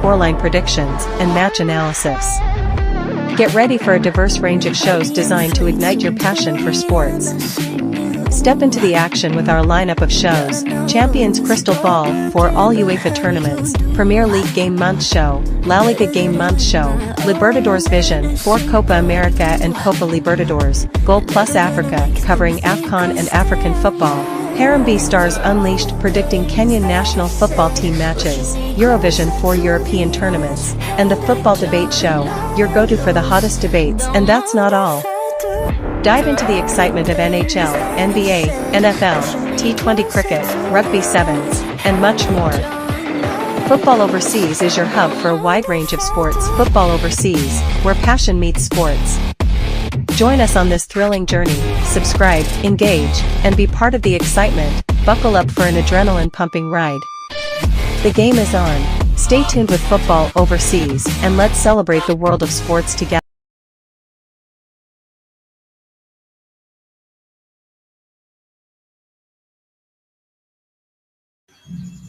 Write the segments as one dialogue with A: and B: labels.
A: scoreline predictions, and match analysis. Get ready for a diverse range of shows designed to ignite your passion for sports. Step into the action with our lineup of shows: Champions Crystal Ball for all UEFA tournaments, Premier League Game Month Show, La Liga Game Month Show, Libertadores Vision for Copa America and Copa Libertadores, Goal Plus Africa covering AFCON and African football, Harambee Stars Unleashed predicting Kenyan national football team matches, Eurovision for European tournaments, and the Football Debate Show, your go-to for the hottest debates. And that's not all. Dive into the excitement of NHL, NBA, NFL, T20 cricket, rugby sevens, and much more. Football Overseas is your hub for a wide range of sports. Football Overseas, where passion meets sports. Join us on this thrilling journey, subscribe, engage, and be part of the excitement. Buckle up for an adrenaline-pumping ride. The game is on. Stay tuned with Football Overseas, and let's celebrate the world of sports together.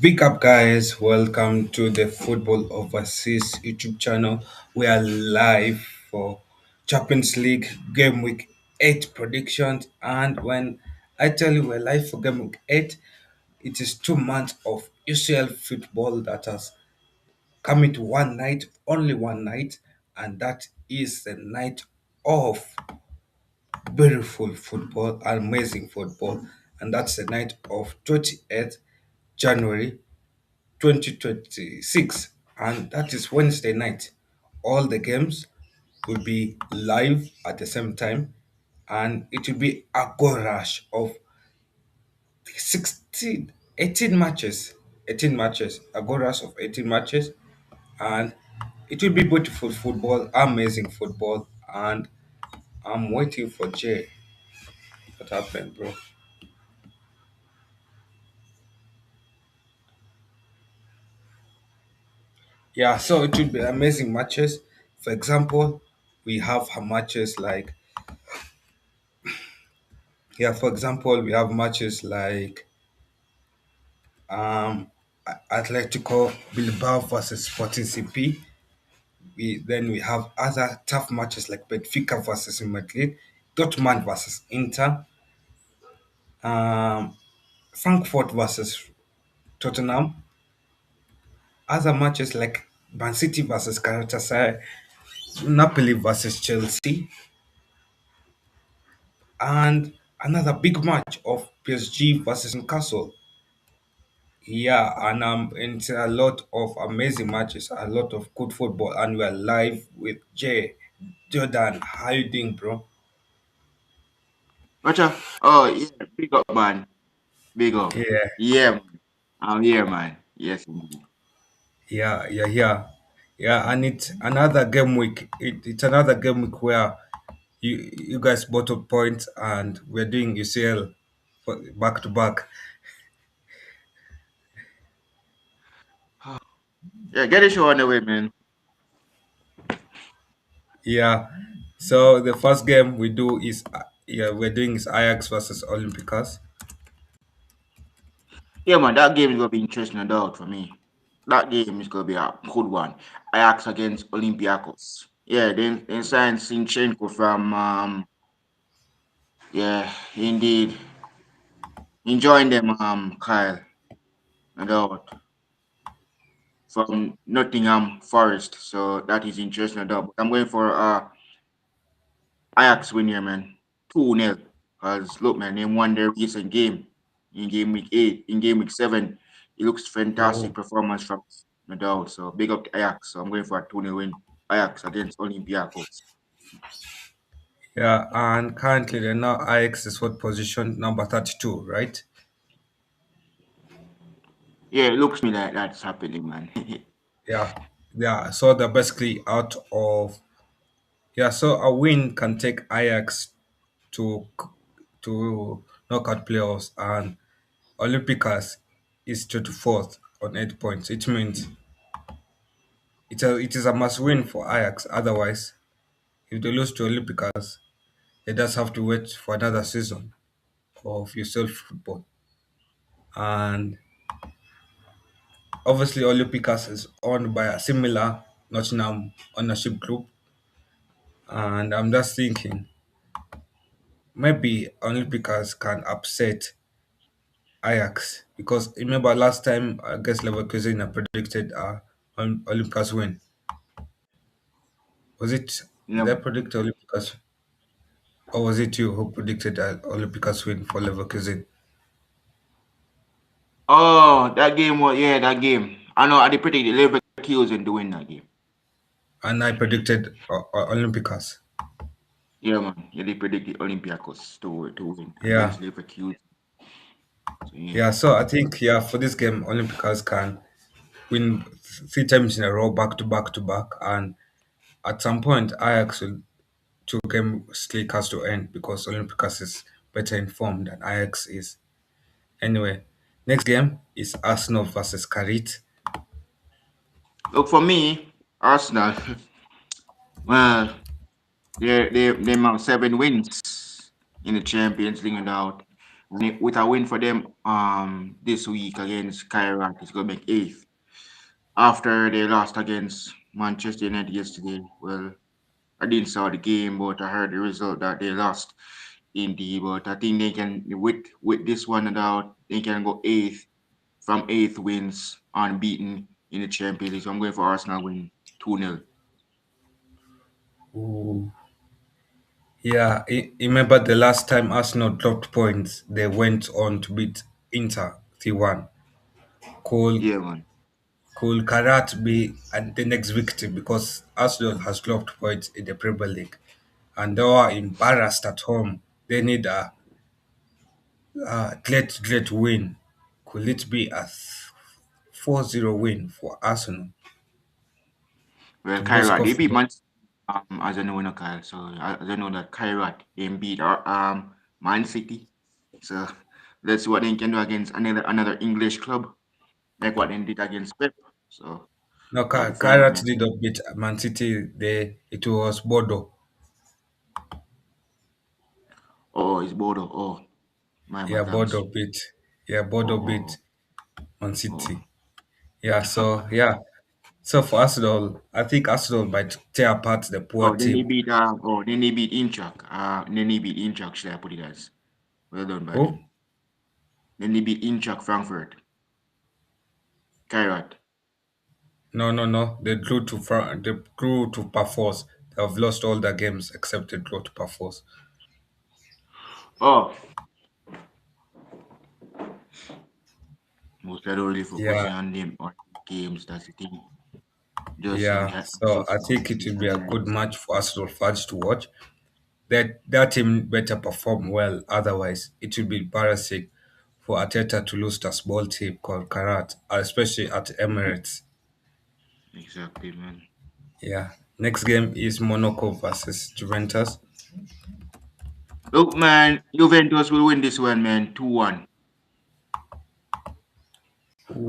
B: Big up, guys. Welcome to the Football Overseas YouTube channel. We are live for Champions League Gameweek 8 predictions. And when I tell you we're live for Gameweek 8, it is 2 months of UCL football that has come into one night, only one night, and that is the night of beautiful football, amazing football, and that's the night of 28th January 2026, and that is Wednesday night. All the games will be live at the same time, and it will be a goal rush of 16, 18 matches, 18 matches, a goal rush of 18 matches, and it will be beautiful football, amazing football, and I'm waiting for Jay. What happened, bro? Yeah, so it will be amazing matches. For example, we have matches like for example, we have matches like Atlético Bilbao versus Sporting CP. Then we have other tough matches like Benfica versus Madrid, Dortmund versus Inter, um, Frankfurt versus Tottenham. Other matches like Man City versus Galatasaray, Napoli versus Chelsea, and another big match of PSG versus Newcastle. Yeah, and it's a lot of amazing matches, a lot of good football, and we're live with Jay. Jordan, how you doing, bro?
C: Gotcha. Oh, yeah. Big up, man. Big up.
B: Yeah,
C: Yeah, man. I'm here, man. Yes, indeed.
B: yeah. Yeah, and it's another game week. It's another game week where you guys bought up points and we're doing UCL back to back.
C: Yeah, get the show on the way, man.
B: Yeah. So the first game we do is we're doing is Ajax versus Olympiacos.
C: Yeah, man. That game is gonna be interesting, no doubt, for me. That game is gonna be a good one. Ajax against Olympiacos. Yeah, then signed Sinchenko from yeah, indeed. Enjoying them, Kyle, no doubt. From Nottingham Forest. So that is interesting, no doubt. But I'm going for Ajax win here, man. 2-0. Because look, man, they won their recent game in game week 8, in game week 7. It looks fantastic
B: Oh.
C: performance from Nadal. So big up to Ajax. So I'm going for a 2-0 win. Ajax against Olympiacos.
B: Yeah, and currently they're now Ajax is what position number 32, right?
C: Yeah, it looks me like that's happening, man.
B: Yeah, yeah. So they're basically out of So a win can take Ajax to knockout playoffs, and Olympiacos is 24th on 8 points. It means it is a must win for Ajax. Otherwise, if they lose to Olympiacos, they just have to wait for another season of yourself football. And obviously Olympiacos is owned by a similar Nottingham ownership group, and I'm just thinking maybe Olympiacos can upset Ajax because remember last time I guess Leverkusen had predicted Olympiacos win. Was it
C: Yeah.
B: did I predict Olympiacos or was it you who predicted Olympiacos win for Leverkusen?
C: Oh, that game was yeah, that game. I know I did predict Leverkusen to win that game.
B: And I predicted Olympiacos.
C: Yeah, man. Yeah, they predicted Olympiacos to win
B: Yeah,
C: against Leverkusen. So yeah.
B: yeah. So I think yeah for this game Olympiacos can win three times in a row, back to back to back, and at some point Ajax will two-game streak has to end because Olympiacos is better informed than Ajax is. Anyway, next game is Arsenal versus Kairat.
C: Look for me, Arsenal. Well, they have 7 wins in the Champions League now. With a win for them this week against Kairat, it's gonna make 8th. After they lost against Manchester United yesterday. Well, I didn't saw the game, but I heard the result that they lost indeed. But I think they can with this one and out, they can go 8th from 8th wins unbeaten in the Champions League. So I'm going for Arsenal win 2-0.
B: Ooh. Yeah, remember the last time Arsenal dropped points, they went on to beat Inter 3-1. Could,
C: Yeah, man.
B: could Karat be the next victim because Arsenal has dropped points in the Premier League and they are embarrassed at home. They need a great win. Could it be a 4-0 win for Arsenal
C: Well,
B: to boost
C: Kairat, they beat
B: confidence?
C: Man as I know, no, Kyle. So as I know that Kairat they beat Man City. So let's see what they can do against another English club, like what they did against Pep. So
B: No,
C: that'll be fun,
B: Kairat
C: man.
B: did not beat Man City. It was Bodo.
C: Oh, it's Bodo. Oh, my
B: Yeah,
C: bad, thanks.
B: Bodo beat. Yeah,
C: Oh,
B: Bodo
C: oh,
B: beat Man
C: oh.
B: City. Yeah,
C: Oh.
B: so yeah. So for Arsenal, I think Arsenal might tear apart the poor
C: Oh, then they
B: team.
C: beat then they beat Inchak. Then they beat Inchak, should I put it as. Well done by
B: Who?
C: them. Then they beat Inchak Frankfurt. Kairat.
B: No. They drew to Pafos. They have lost all their games except they drew to Pafos.
C: Oh, most I don't really focus
B: Yeah,
C: on them on games, that's the thing. Just
B: yeah. So
C: just
B: I think it
C: the
B: will be a good
C: highlights.
B: match for Arsenal fans to watch. That team better perform well. Otherwise, it will be embarrassing for Ateta to lose to a small team called Karat, especially at Emirates.
C: Exactly, man.
B: Yeah. Next game is Monaco versus Juventus.
C: Look, man, Juventus will win this one, man. 2-1.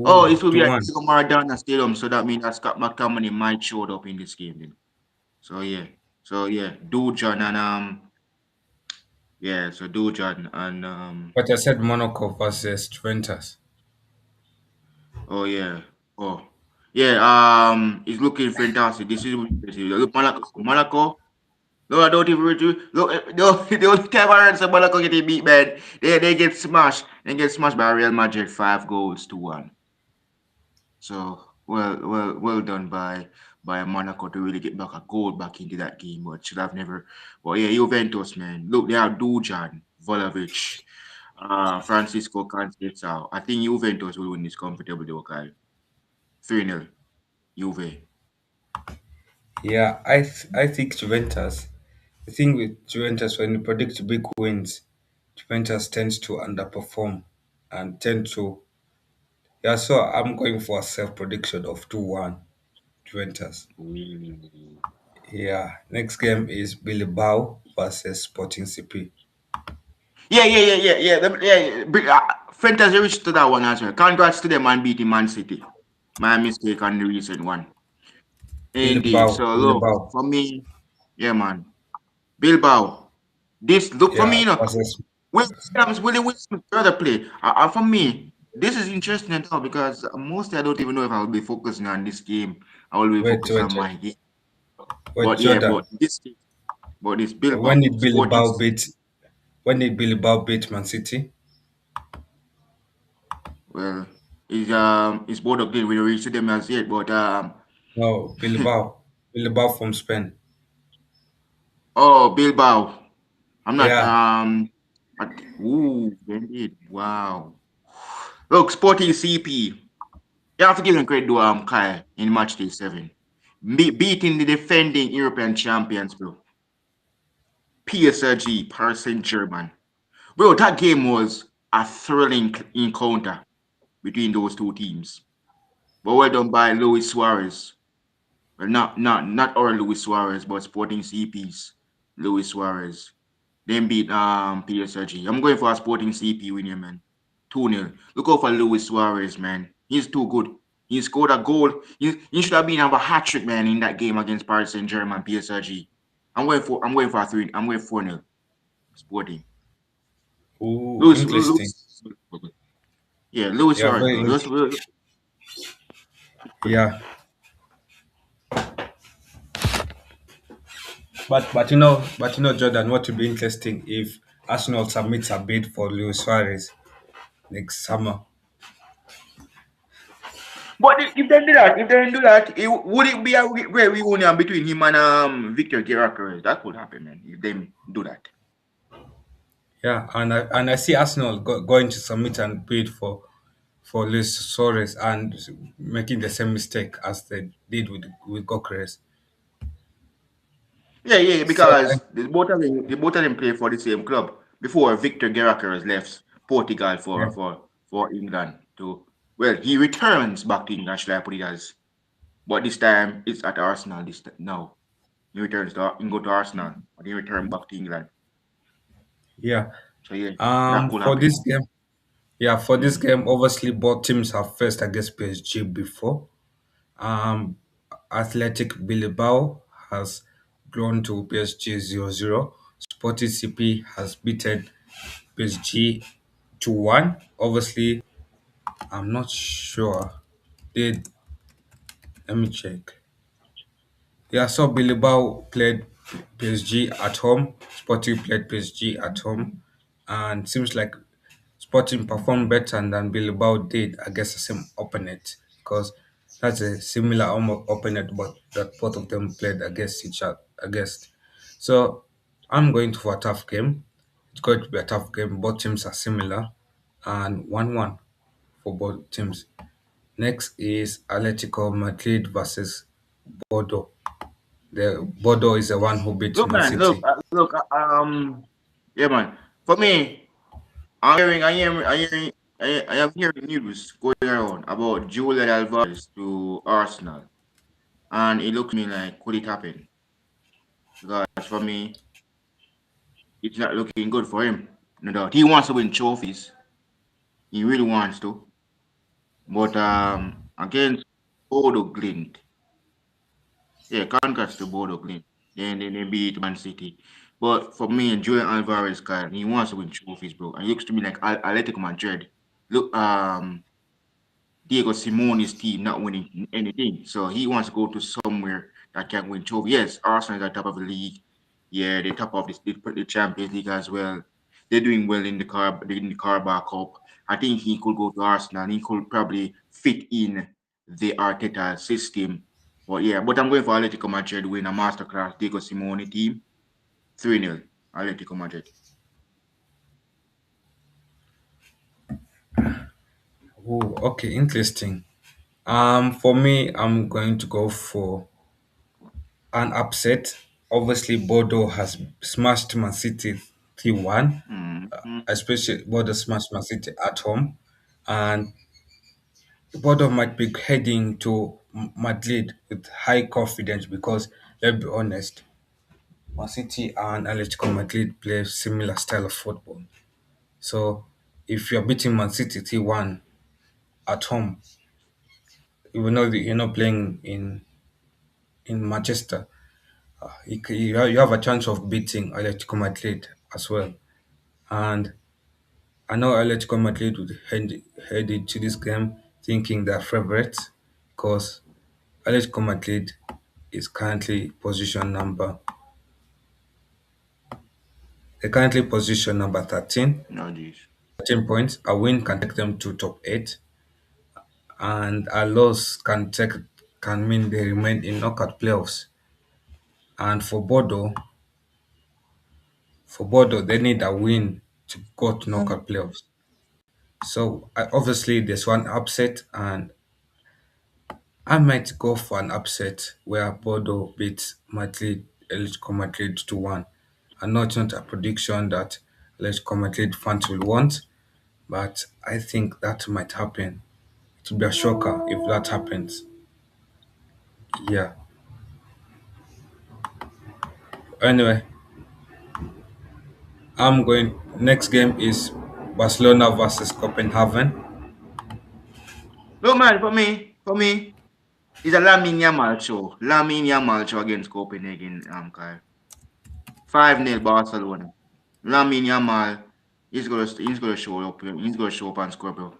C: Oh,
B: Ooh,
C: it will be at
B: 2-1.
C: Diego Maradona Stadium, so that means that Scott McTominay might show up in this game then. So yeah. So yeah, Dujan and yeah, so Dujan and
B: But I said Monaco versus Juventus.
C: oh yeah. Oh. Yeah, it's looking fantastic. This is look Monaco. No, I don't even look. No, the only time I heard somebody Monaco getting beat, man, they get smashed. They get smashed by Real Madrid 5 goals to 1. So well done by Monaco to really get back a goal back into that game, but should have never. But yeah, Juventus, man, look, they have Dujan, Vlahovic, Francisco Conceição. I think Juventus will win this comfortably, though, Kyle. 3-0, Juve.
B: Yeah, I think Juventus. The thing with Juventus, when you predict big wins, Juventus tends to underperform and tend to. Yeah, so I'm going for a self prediction of 2-1 Juventus.
C: Ooh.
B: Yeah, next game is Bilbao versus Sporting CP.
C: Fantasy reached to that one as well. Congrats to them on beating Man City. My mistake on the recent one. Indeed. So look,
B: Bilbao.
C: for me, yeah, man. Bilbao. This look for me,
B: Yeah,
C: you know.
B: versus
C: Williams, Willie Williams, brother play. For me. this is interesting now because mostly I don't even know if I will be focusing on this game. I will be
B: Wait,
C: focused
B: wait,
C: on
B: wait,
C: my game.
B: wait,
C: But yeah,
B: Jordan.
C: but this
B: When
C: Bilbao
B: did
C: Sporting.
B: Bilbao beat? When did Bilbao beat Man City?
C: Well, it's both of them. We don't reach to them as yet, but
B: No, Bilbao. Bilbao from Spain.
C: oh, Bilbao. I'm not
B: Yeah.
C: ooh, indeed. Wow. Look, Sporting CP. You have to give them credit to Kai in match day 7. Beating the defending European champions, bro. PSG, Paris Saint-Germain. Bro, that game was a thrilling encounter between those two teams. But well done by Luis Suarez. Well, not our Luis Suarez, but Sporting CP's Luis Suarez. Then beat PSG. I'm going for a Sporting CP win here, man. 2-0. Look out for Luis Suarez, man. He's too good. He scored a goal. He should have been have a hat trick, man, in that game against Paris Saint Germain PSG. I'm going for a three. I'm going 4-0. Sporting.
B: Ooh,
C: Luis,
B: interesting.
C: Luis, yeah, Luis
B: Yeah,
C: Suarez,
B: very
C: bro.
B: interesting. Yeah, Jordan, what would be interesting if Arsenal submits a bid for Luis Suarez next summer.
C: But if they do that, would it be a great reunion between him and Victor Gerakas? That could happen, man. If they do that.
B: Yeah, and I see Arsenal going to submit and bid for Luis Suarez and making the same mistake as they did with Gokres.
C: Yeah, yeah,
B: So
C: because the both of them play for the same club before Victor Gerakas left Portugal
B: yeah,
C: for England to he returns back to England, should I put it as, but this time it's at Arsenal this time now. He go to Arsenal, but he return back to England.
B: yeah.
C: So yeah, that could
B: For
C: happen.
B: this game, yeah, for this
C: Mm.
B: game, obviously both teams have faced against PSG before. Um, Athletic Bilbao has drawn to PSG 0-0. Sporting CP has beaten PSG 2-1. Obviously, I'm not sure. Did Let me check. Yeah, so Bilbao played PSG at home. Sporting played PSG at home, and seems like Sporting performed better than Bilbao did against the same opponent because that's a similar opponent, but that both of them played against each other. Against, so I'm going for a tough game. It's going to be a tough game. Both teams are similar, and 1-1 for both teams. Next is Atletico Madrid versus Bordeaux. The Bordeaux is the one who beat
C: Look,
B: Man
C: man,
B: City.
C: yeah, man. For me, I am hearing news going around about Julian Alvarez to Arsenal, and it looks to me like could it happen? Because for me, it's not looking good for him. No doubt, he wants to win trophies. He really wants to, but against Bodo Glint, yeah, congrats to Bodo Glint. Then they beat Man City. But for me, Julian Alvarez, guy, he wants to win trophies, bro. And it looks to me like Atletico Madrid. Look, Diego Simone's team not winning anything. So he wants to go to somewhere that can win trophy. Yes, Arsenal is at top of the league. Yeah, they're top of the Champions League as well. They're doing well in the Qarabag Cup. I think he could go to Arsenal. He could probably fit in the Arteta system. But I'm going for Atletico Madrid win a masterclass Diego Simone team. 3-0 Atletico Madrid.
B: Oh, okay, interesting. For me, I'm going to go for an upset. Obviously, Bordeaux has smashed Man City 3-1,
C: Mm-hmm.
B: especially Bordeaux smashed Man City at home. And Bordeaux might be heading to Madrid with high confidence because, let's be honest, Man City and Atletico Madrid play similar style of football. So, if you're beating Man City 3-1 at home, even though you're not playing in Manchester, you have a chance of beating Atletico Madrid as well. And I know Atletico Madrid would head into this game thinking they're favorites because Atletico Madrid is currently position number they currently position number 13.
C: No, geez.
B: 13 points. A win can take them to top 8 and a loss can mean they remain in knockout playoffs. And for Bordeaux, they need a win to go to knockout playoffs. So obviously there's one upset, and I might go for an upset where Bordeaux beats Atletico Madrid to one. I know it's not a prediction that Atletico Madrid fans will want, but I think that might happen. It would be a shocker if that happens. Yeah. Anyway, I'm going. Next game is Barcelona versus Copenhagen.
C: Look, man, for me, it's a Lamine Yamal show. Lamine Yamal show against Copenhagen, Kyle. 5-0 Barcelona. Lamine Yamal, he's gonna show up. He's gonna show up and score, bro.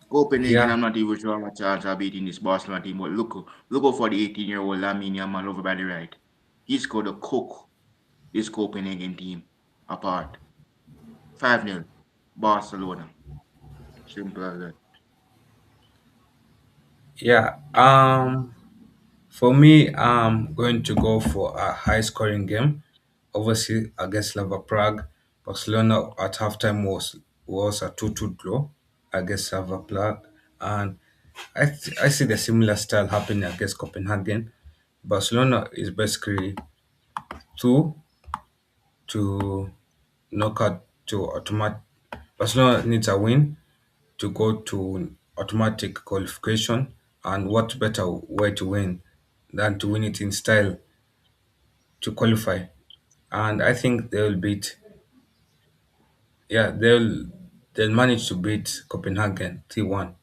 C: Copenhagen,
B: Yeah,
C: I'm not even sure how much chance of beating this Barcelona team, but look out for the 18-year-old Lamine Yamal over by the right. He's going to cook this Copenhagen team apart. 5-0 Barcelona. Simple as that.
B: yeah. For me, I'm going to go for a high-scoring game. Obviously, against Prague, Barcelona at halftime was a 2-2 draw against Prague, and I see the similar style happening against Copenhagen. Barcelona is basically two to knock out to automatic. Barcelona needs a win to go to automatic qualification, and what better way to win than to win it in style to qualify? And I think they'll manage to beat Copenhagen 3-1.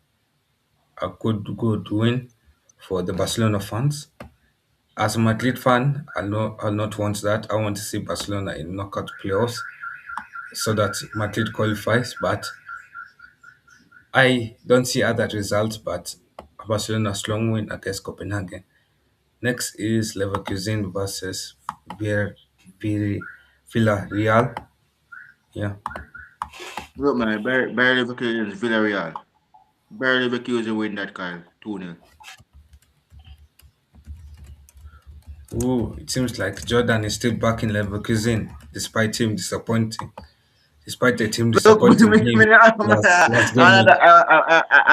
B: A good win for the Barcelona fans. As a Madrid fan, I'll not want that. I want to see Barcelona in knockout playoffs so that Madrid qualifies. But I don't see other results but Barcelona strong win against Copenhagen. Next is Leverkusen versus Vier, Vier, Villarreal. Yeah.
C: Look, man, Bayer Leverkusen is Villarreal. Bayer Leverkusen win that, Kyle. 2-0.
B: Ooh, it seems like Jordan is still back in Leverkusen despite the team
C: Look,
B: disappointing him last game week.
C: I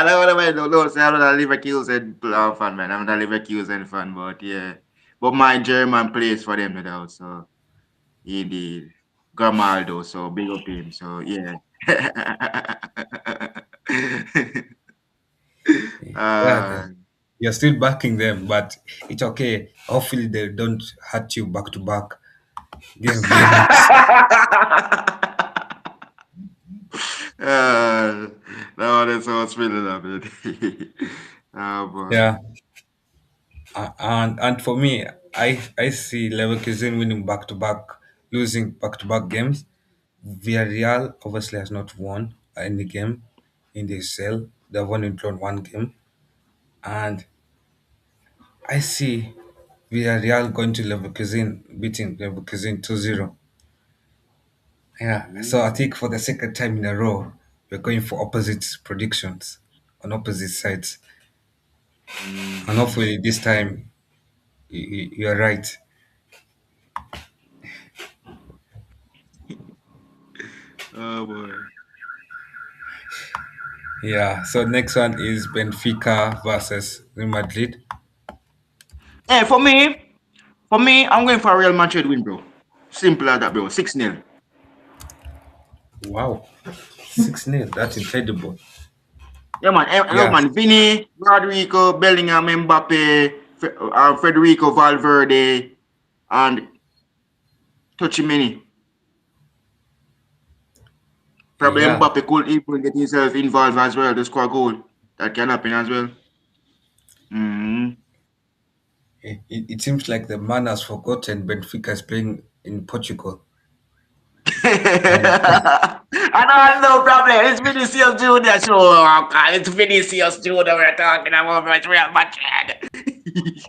C: don't want to know, say I'm not a Leverkusen fan, man. I'm not a Leverkusen fan, but yeah. But my German plays for them now, so he did. Grimaldo, so big up him, so yeah.
B: Yeah,
C: uh,
B: you're still backing them, but it's okay. Hopefully they don't hurt you back to back game weeks.
C: uh, no, that's how it's feeling a bit. Oh boy.
B: Yeah. And for me, I see Leverkusen winning back to back, losing back to back games. Villarreal obviously has not won any game in the UCL. They've only drawn one game, and I see Villarreal going to Leverkusen, beating Leverkusen 2-0. Yeah, so I think for the second time in a row, we're going for opposite predictions on opposite sides, and
C: Mm-hmm.
B: hopefully this time you're right.
C: Oh boy.
B: Yeah. So next one is Benfica versus Real Madrid.
C: Hey, for me, I'm going for a Real Madrid win, bro. Simple as that, bro. 6-0.
B: Wow, 6-0. That's incredible.
C: Yeah, man. Look,
B: Yeah,
C: man. Vinny, Rodrigo, Bellingham, Mbappe, Federico Valverde, and Touchimini. Probably
B: yeah.
C: Mbappe could even get himself involved as well to score a goal. That can happen as well. Mm-hmm.
B: It seems like the man has forgotten Benfica is playing in Portugal. And
C: I know, no problem. It's Vinicius Junior show. Oh, God, it's Vinicius Junior we're talking about it's Real Madrid.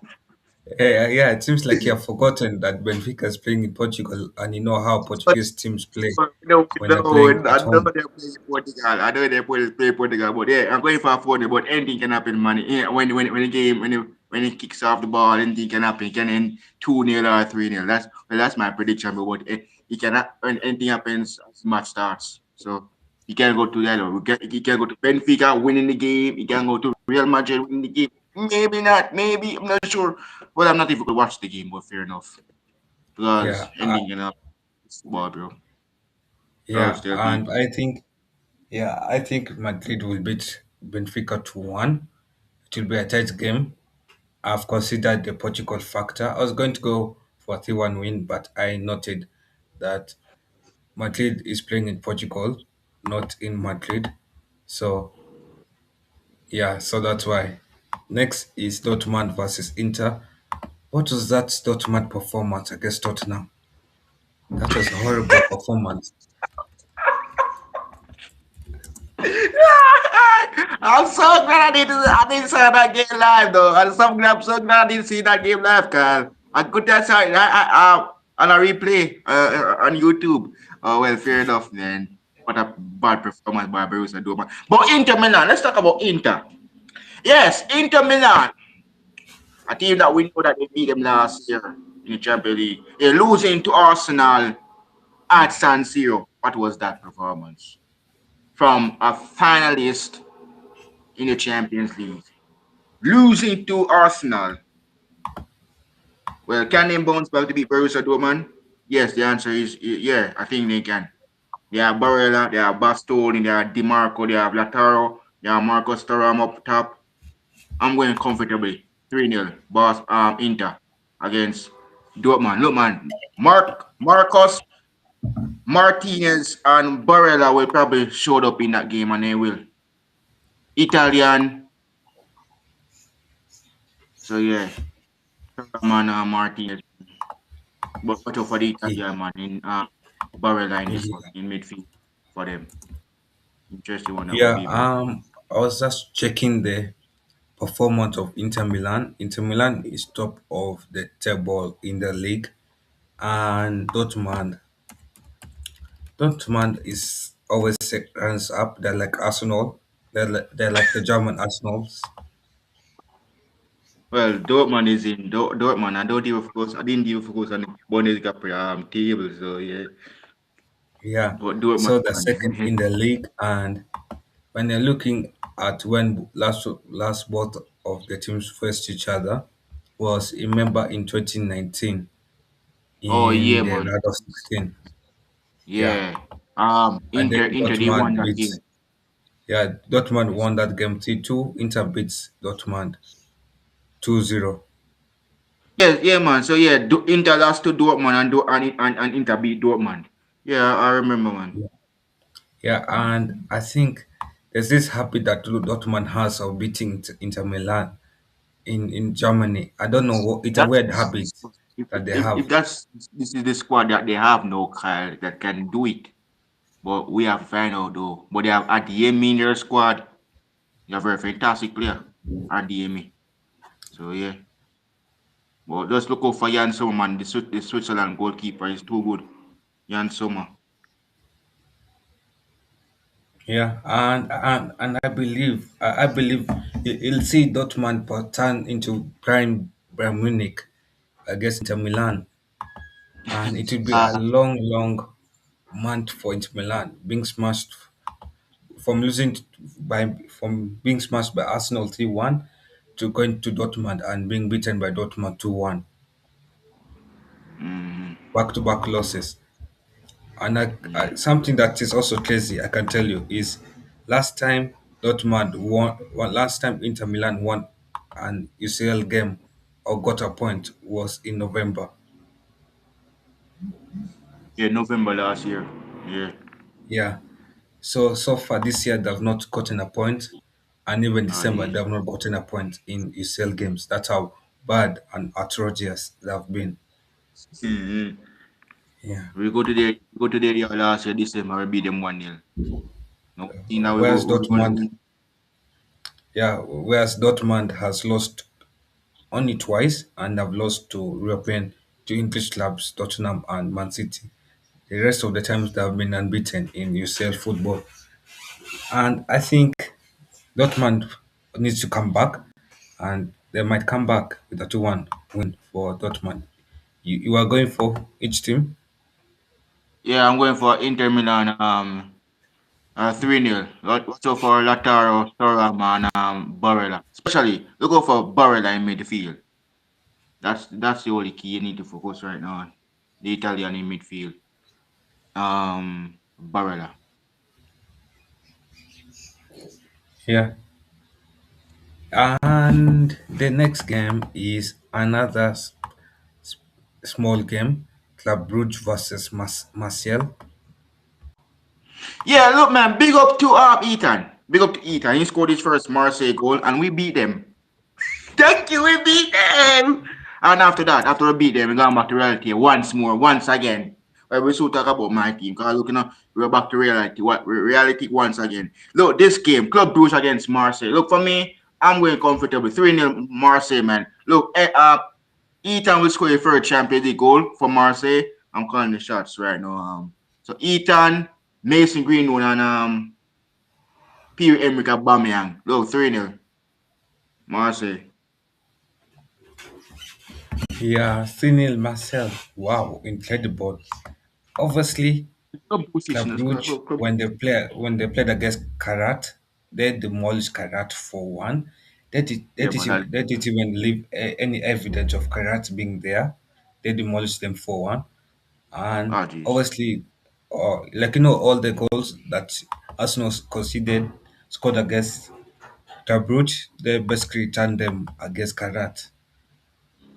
B: yeah, it seems like you have forgotten that Benfica is playing in Portugal, and you know how Portuguese teams play
C: No,
B: when they're
C: no,
B: playing at
C: I know
B: home.
C: they're playing Portugal. I know they play Portugal, but yeah, I'm going for a 40, but anything can happen, man. Yeah, when the game when it kicks off the ball, anything can happen. It can end 2-0 or 3-0. That's my prediction. But it can when anything happens as the match starts. So you can go to that. You can go to Benfica winning the game. You can go to Real Madrid winning the game. Maybe not. Maybe I'm not sure. Well, I'm not even gonna watch the game, but fair enough because
B: Yeah,
C: ending can happen. It's football, bro. Proud
B: yeah,
C: to tell
B: and
C: people.
B: I think Madrid will beat Benfica 2-1. It will be a tight game. I've considered the Portugal factor. I was going to go for a 3-1 win, but I noted that Madrid is playing in Portugal, not in Madrid. So yeah, so that's why. Next is Dortmund versus Inter. What was that Dortmund performance against Tottenham? That was a horrible performance.
C: I'm so glad I didn't see that game live though. I'm so glad I didn't see that game live, Carl. I could that's how on a replay on YouTube. Oh well, fair enough, man. What a bad performance by Borussia Dortmund. But Inter Milan, let's talk about Inter. Yes, Inter Milan, a team that we know that they beat them last year in the Champions League. They're losing to Arsenal at San Siro. What was that performance? From a finalist in the Champions League. Losing to Arsenal. Well, can they bounce back to beat Borussia Dortmund? Yes, the answer is yeah, I think they can. They have Barella, they have Bastoni, they have DiMarco, they have Lataro, they have Marcos Thuram up top. I'm going comfortably 3-0 boss Inter against Dortmund. Look man, Marcos Martinez and Barella will probably show up in that game and they will. Italian. So yeah, Thuram and Martinez. But watch out for the
B: Ye-
C: Italian man in Barella in this one
B: ye-
C: in midfield for them. Interesting one that will
B: Yeah,
C: be, man.
B: I was just checking the performance of Inter Milan. Inter Milan is top of the table in the league, and Dortmund is always runs up. They're like Arsenal. They're like the German Arsenals.
C: Well, Dortmund is in Dortmund. I didn't even focus on the Bundesliga table. So yeah,
B: Yeah,
C: but Dortmund,
B: so they're second
C: man.
B: in the league, and when you're looking at when last both of the teams faced each other was remember in 2019
C: Oh
B: in
C: yeah,
B: the
C: man.
B: round of 16. Yeah,
C: Yeah.
B: and then
C: Inter they won
B: Dortmund
C: that
B: beats
C: game.
B: Dortmund won that game 3-2. Inter beats Dortmund 2-0.
C: Yes, yeah, man. So yeah, Inter lost to Dortmund and Inter beat Dortmund. Yeah, I remember, man.
B: Yeah, and I think there's this habit that Dortmund has of beating Inter Milan in Germany. I don't know what it's a weird
C: That's
B: habit that they
C: if
B: have.
C: that's this is the squad that they have no Kyle that can do it. But we have to find out though. But they have Adeyemi in their squad. They are very fantastic player. Adeyemi. So yeah. But just look out for Jan Sommer, man. The Switzerland goalkeeper is too good. Jan Sommer.
B: Yeah, and I believe you'll see Dortmund turn into prime Bayern Munich against Inter Milan, and it will be a long, long month for Inter Milan being smashed from being smashed by Arsenal 3-1 to going to Dortmund and being beaten by Dortmund 2-1,
C: Mm-hmm.
B: back-to-back losses. And
C: Yeah.
B: something that is also crazy, I can tell you, is last time last time Inter Milan won an UCL game or got a point was in November.
C: Yeah, November last year. Yeah.
B: Yeah. So far this year they've not gotten a point, and even
C: Oh
B: December
C: yeah.
B: they've not gotten a point in UCL games. That's how bad and atrocious they've been.
C: Mm-hmm.
B: Yeah.
C: We go to the last year, December, we beat them 1-0. Now, see now
B: Whereas
C: we're going to
B: Dortmund,
C: win.
B: whereas Dortmund has lost only twice and have lost to European to English clubs Tottenham and Man City. The rest of the times they have been unbeaten in UCL football. And I think Dortmund needs to come back and they might come back with a 2-1 win for Dortmund. You are going for each team?
C: Yeah, I'm going for Inter Milan 3-0. Watch out for Lautaro, Thuram, and Barella. Especially, look out for Barella in midfield. That's the only key you need to focus right now on. The Italian in midfield. Barella.
B: Yeah. And the next game is another small game, Club Brugge versus Marseille.
C: Yeah, look, man, big up to Ethan. Big up to Ethan. He scored his first Marseille goal, and we beat them. Thank you, we beat them. And after that, after we beat them, we gone back to reality once more, once again. Well, we should talk about my team because look, we're back to reality. What reality once again? Look, this game, Club Brugge against Marseille. Look for me, I'm going comfortable. 3-0 Marseille, man. Look, Ethan will score a third Champions League goal for Marseille. I'm calling the shots right now. So Ethan, Mason Greenwood, and Pierre-Emerick Aubameyang. Look, 3-0 Marseille.
B: Yeah, 3-0 Marseille. Wow, incredible. Obviously,
C: Club
B: Club
C: position.
B: Brugge, when they played against Kairat, they demolished Kairat 4-1.
C: Yeah, but that,
B: They didn't even leave any evidence of Kairat being there. They demolished them 4-1. And
C: oh, jeez.
B: obviously, all the goals that Arsenal conceded, scored against Club Brugge, they basically turned them against Kairat.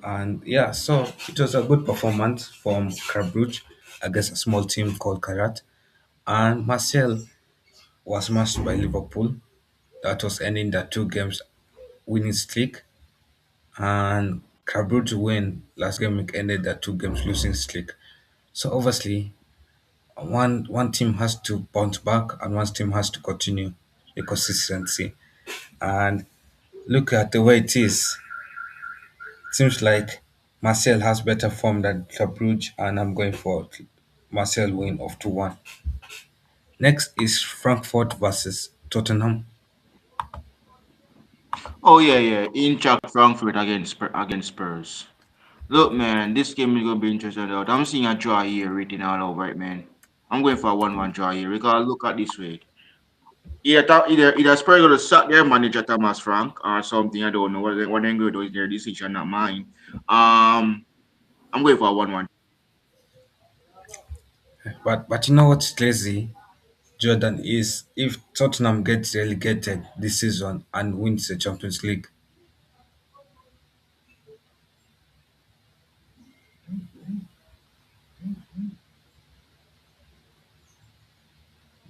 B: And yeah, so it was a good performance from Club Brugge against a small team called Kairat. And Marcel was smashed by Liverpool. That was ending the two games winning streak. And Club Brugge win last game week ended the two games losing streak. So obviously, one team has to bounce back and one team has to continue the consistency. And look at the way it is. Seems like Marcel has better form than Club Brugge, and I'm going for Marcel win of 2-1. Next is Frankfurt versus Tottenham.
C: Oh yeah, yeah. In track Frankfurt against Spurs. Look, man, this game is gonna be interesting out. I'm seeing a draw here written all over it, man. I'm going for a 1-1 draw here because look at this way. Either Spurs gonna sack their manager Thomas Frank or something. I don't know what they're gonna do is their decision, not mine. I'm going for a 1-1.
B: But you know what's crazy, Jordan, is if Tottenham gets relegated this season and wins the Champions League,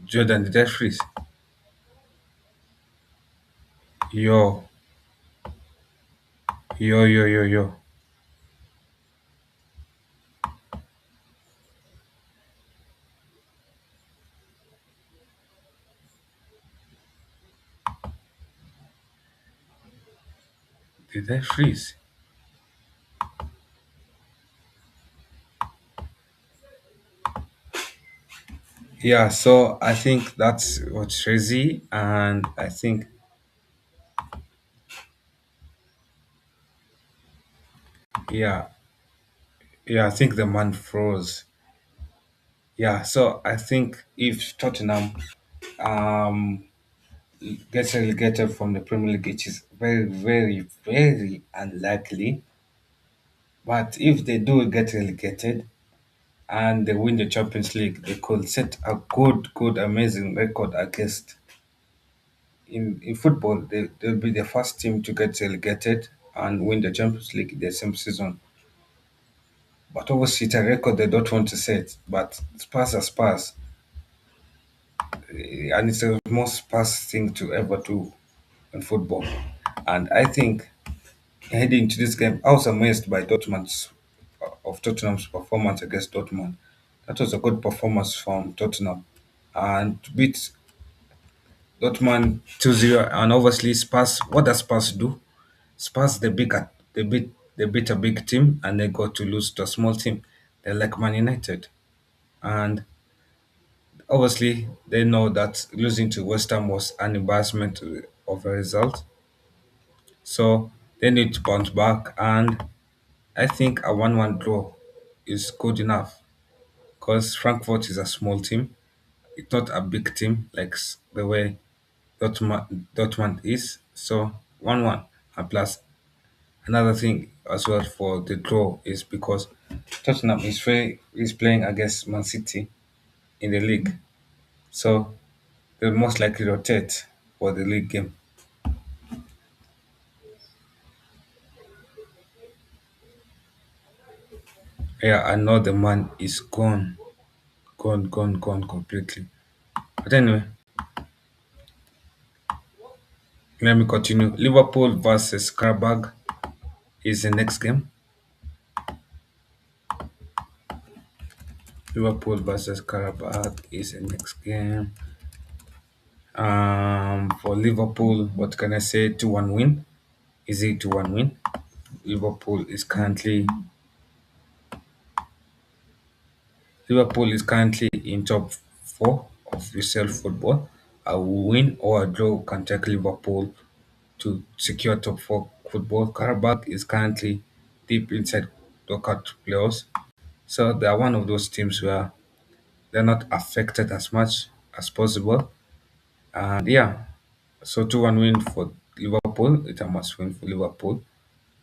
B: Jordan, did I freeze? Yo, yo. Did I freeze? Yeah, so I think that's what's crazy, and I think yeah, yeah, I think the man froze. Yeah, so I think if Tottenham um gets relegated from the Premier League, it is very unlikely. But if they do get relegated and they win the Champions League, they could set a amazing record against in football. They'll be the first team to get relegated and win the Champions League the same season. But obviously, it's a record they don't want to set. But Spurs are Spurs, and it's the most Spurs thing to ever do in football. And I think heading to this game, I was amazed by Tottenham's performance against Dortmund. That was a good performance from Tottenham. And to beat Dortmund 2-0, and obviously Spurs, what does Spurs do? Spurs, they beat a big team and they got to lose to a small team. They're like Man United. And obviously, they know that losing to West Ham was an embarrassment of a result. So they need to bounce back. And I think a 1-1 draw is good enough because Frankfurt is a small team. It's not a big team like the way Dortmund is. So 1-1. And plus, another thing as well for the draw is because Tottenham is playing against Man City in the league. So they'll most likely rotate for the league game. Yeah, I know the man is gone, gone completely. But anyway, let me continue. Liverpool versus Qarabag is the next game. Liverpool versus Qarabag is the next game. For Liverpool, what can I say? 2-1 win. Is it 2-1 win? Liverpool is currently in top four of UCL football. A win or a draw can take Liverpool to secure top four football. Karabakh is currently deep inside knockout playoffs. So they are one of those teams where they're not affected as much as possible. And yeah, so 2-1 win for Liverpool. It's a must win for Liverpool.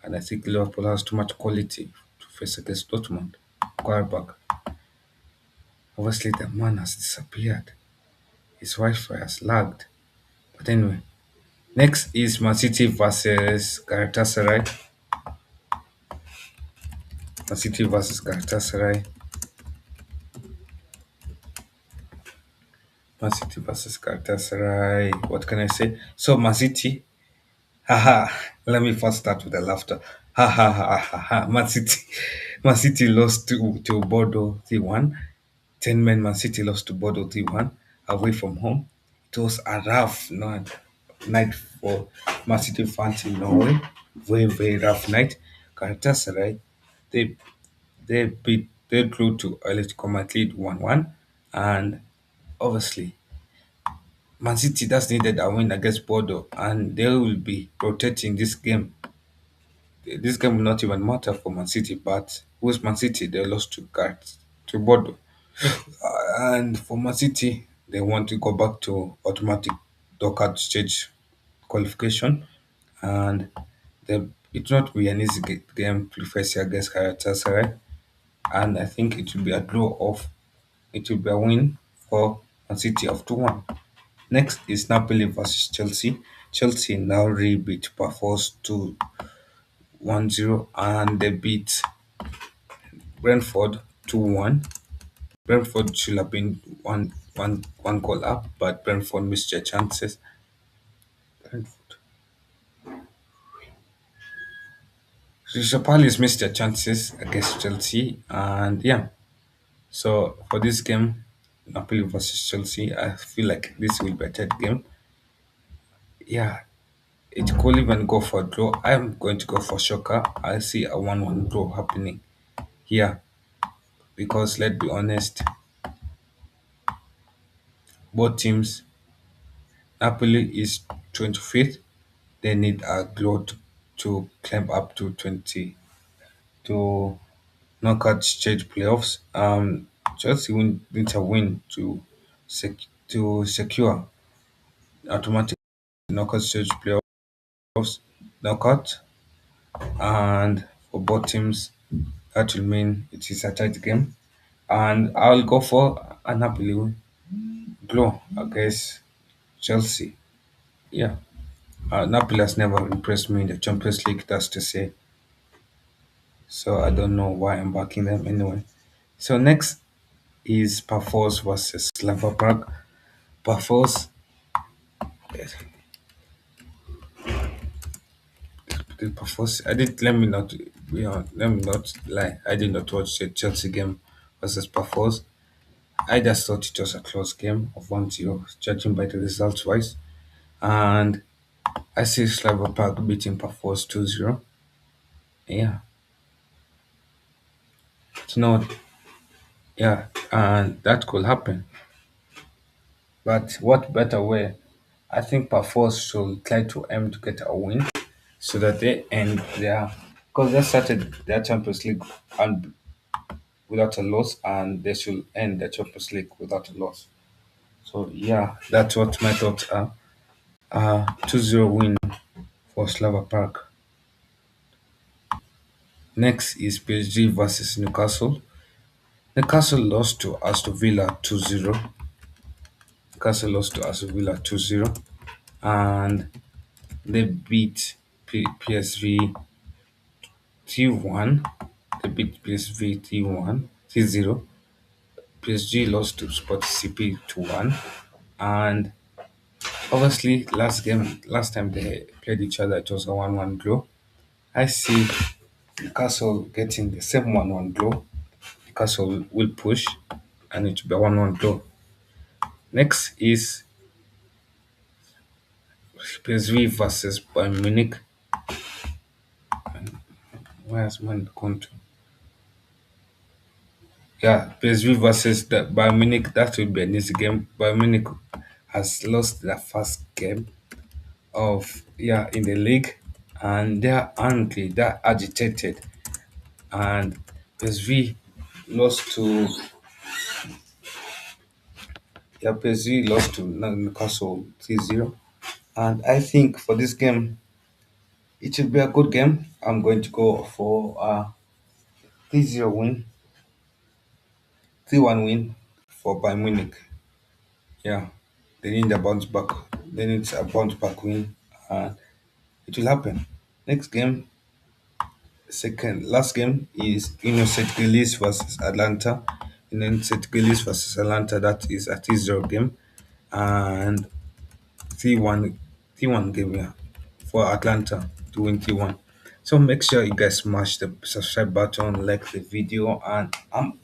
B: And I think Liverpool has too much quality to face against Dortmund. Qarabag. Obviously, the man has disappeared. His Wi-Fi has lagged. But anyway, next is Man City versus Galatasaray. Man City versus Galatasaray. Man City versus Galatasaray. What can I say? So Man City, haha. Let me first start with the laughter. Ha ha ha ha ha. Man City lost to Bordeaux 3-1. 10 men Man City lost to Bordeaux 3-1 away from home. It was a rough night for Man City fans in Norway. Very rough night. Galatasaray, they they drew to Atlético Madrid 1-1, and obviously Man City just needed a win against Bordeaux, and they will be rotating this game. This game will not even matter for Man City, but who's Man City? They lost to Bordeaux. And for Man City, they want to go back to automatic knockout stage qualification, and it will not be an easy game to face against Galatasaray. And I think it will be a draw off. It will be a win for Man City of 2-1. Next is Napoli versus Chelsea. Chelsea now beat Pafos to 1-0, and they beat Brentford 2-1. Brentford should have been one goal up, but Brentford missed their chances. Brentford. Crystal Palace missed their chances against Chelsea, and yeah. So for this game, Napoli versus Chelsea, I feel like this will be a third game. Yeah, it could even go for a draw. I'm going to go for shocker. I see a 1-1 draw happening here because let's be honest, both teams, Napoli is 25th. They need a draw to climb up to 20 to knockout stage playoffs. Chelsea needs a win to secure automatic knockout stage playoffs knockout, and for both teams that will mean it is a tight game. And I'll go for a Napoli draw against Chelsea. Yeah, Napoli has never impressed me in the Champions League. That's to say, so I don't know why I'm backing them anyway. So next is Pafos versus Slavia Prague. Pafos, Pafos. I did. Let me not. Let me not lie. I did not watch the Chelsea game versus Pafos. I just thought it was a close game of 1-0, judging by the results wise. And I see Slavia Park beating Pafos 2-0. Yeah, it's not, yeah, and that could happen. But what better way? I think Pafos should try to aim to get a win so that they end their, because they started their Champions League and without a loss, and they should end the Champions League without a loss. So yeah, that's what my thoughts are. 2-0 win for Slava Park. Next is PSG versus Newcastle. Newcastle lost to Aston Villa 2-0. Newcastle lost to Aston Villa 2-0, and they beat PSV 3-1. They beat PSV 3-1, 3-0. PSG lost to Sport CP 2-1. And obviously, last time they played each other, it was a 1-1 draw. I see Newcastle getting the same 1-1 draw. Newcastle will push, and it will be a 1-1 draw. Next is PSV versus Bayern Munich. Where's man gone to? Yeah, PSV versus the Bayern Munich. That will be an easy game. Bayern Munich has lost their first game of in the league, and they are angry, they are agitated, and PSV lost to PSV lost to Newcastle 3-0. And I think for this game it should be a good game. I'm going to go for a 3-0 win, 3-1 win for Bayern Munich. Yeah, they need a bounce back. They need a bounce back win, and it will happen. Next game, last game is Innocent Gillies versus Atlanta. Innocent Gillies versus Atlanta. That is a 3-0 game, and 3-1, 3-1 game, yeah, for Atlanta to win 3-1. So make sure you guys smash the subscribe button, like the video, and I'm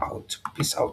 B: out. Peace out.